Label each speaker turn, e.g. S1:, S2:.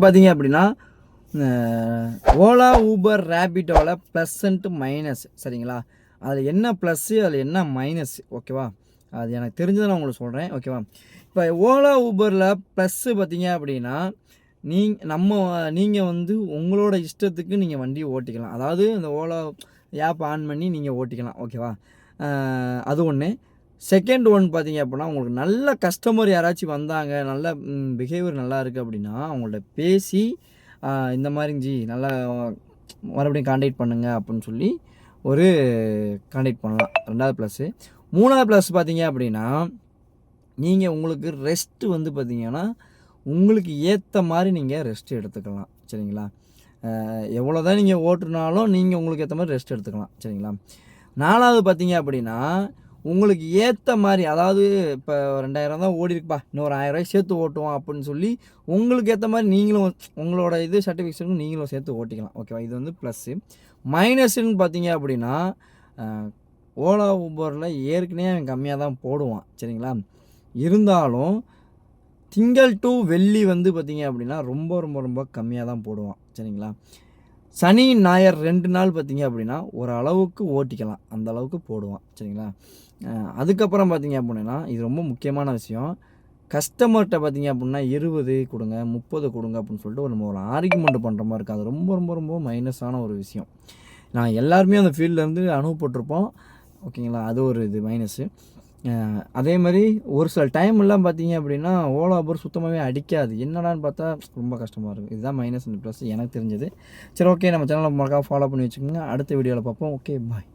S1: பார்த்தீங்க அப்படின்னா ஓலா ஊபர் ரேபிட்டோவில் ப்ளஸ் அண்ட் மைனஸ் சரிங்களா. அதில் என்ன ப்ளஸ்ஸு அதில் என்ன மைனஸ் ஓகேவா, அது எனக்கு தெரிஞ்சதை நான் உங்களுக்கு சொல்கிறேன் ஓகேவா. இப்போ ஓலா ஊபரில் ப்ளஸ்ஸு பார்த்தீங்க அப்படின்னா நீங்கள் வந்து உங்களோட இஷ்டத்துக்கு நீங்கள் வண்டியை ஓட்டிக்கலாம். அதாவது இந்த ஓலா ஆப் ஆன் பண்ணி நீங்கள் ஓட்டிக்கலாம் ஓகேவா. அது ஒன்று. செகண்ட் ஒன் பார்த்தீங்க அப்படின்னா உங்களுக்கு நல்ல கஸ்டமர் யாராச்சும் வந்தாங்க, நல்ல பிஹேவியர் நல்லா இருக்குது அப்படின்னா அவங்கள்ட்ட பேசி இந்த மாதிரிங்க நல்லா மறுபடியும் கான்டாக்ட் பண்ணுங்க அப்படின்னு சொல்லி ஒரு கான்டாக்ட் பண்ணலாம். 2வது ப்ளஸ்ஸு. 3வது ப்ளஸ் பார்த்தீங்க அப்படின்னா நீங்கள் உங்களுக்கு ரெஸ்ட்டு வந்து பார்த்தீங்கன்னா உங்களுக்கு ஏற்ற மாதிரி நீங்கள் ரெஸ்ட் எடுத்துக்கலாம் சரிங்களா. எவ்வளோ தான் நீங்கள் ஓட்டுனாலும் நீங்கள் உங்களுக்கு ஏற்ற மாதிரி ரெஸ்ட் எடுத்துக்கலாம் சரிங்களா. 4வது பார்த்தீங்க அப்படின்னா உங்களுக்கு ஏற்ற மாதிரி, அதாவது இப்போ 2000 தான் ஓடிருக்குப்பா, இன்னும் ஒரு 1000 சேர்த்து ஓட்டுவோம் அப்படின்னு சொல்லி உங்களுக்கு ஏற்ற மாதிரி நீங்களும் உங்களோட இது சர்டிஃபிகேஷனும் நீங்களும் சேர்த்து ஓட்டிக்கலாம் ஓகேவா. இது வந்து ப்ளஸ்ஸு. மைனஸ்ன்னு பார்த்தீங்க அப்படின்னா ஓலா ஊபரில் ஏற்கனவே அவன் கம்மியாக தான் போடுவான் சரிங்களா. இருந்தாலும் திங்கள் டு வெள்ளி வந்து பார்த்தீங்க அப்படின்னா ரொம்ப ரொம்ப ரொம்ப கம்மியாக தான் போடுவான் சரிங்களா. சனி ஞாயிறு 2 நாள் பார்த்தீங்க அப்படின்னா ஒரு அளவுக்கு ஓட்டிக்கலாம், அந்த அளவுக்கு போடுவான் சரிங்களா. அதுக்கப்புறம் பார்த்தீங்க அப்படின்னா இது ரொம்ப முக்கியமான விஷயம். கஸ்டமர்கிட்ட பார்த்தீங்க அப்படின்னா 20 கொடுங்க 30 கொடுங்க அப்படின்னு சொல்லிட்டு நம்ம ஒரு ஆர்கியூமெண்ட் பண்ணுற மாதிரி இருக்குது. அது ரொம்ப ரொம்ப ரொம்ப மைனஸான ஒரு விஷயம். நான் எல்லாருமே அந்த ஃபீல்ட்லேருந்து அனுபவப்பட்டிருப்போம் ஓகேங்களா. அது ஒரு இது மைனஸு. அதே மாதிரி ஒரு சில டைம்லாம் பார்த்தீங்க அப்படின்னா ஓலா ஊபர் சுத்தமாகவே அடிக்காது. என்னடான்னு பார்த்தா ரொம்ப கஷ்டமாக இருக்கும். இதுதான் மைனஸ் அண்ட் ப்ளஸ் எனக்கு தெரிஞ்சது. சரி ஓகே, நம்ம சேனலை மறக்காம ஃபாலோ பண்ணி வச்சுக்கோங்க. அடுத்த வீடியோவில் பார்ப்போம். Okay bye.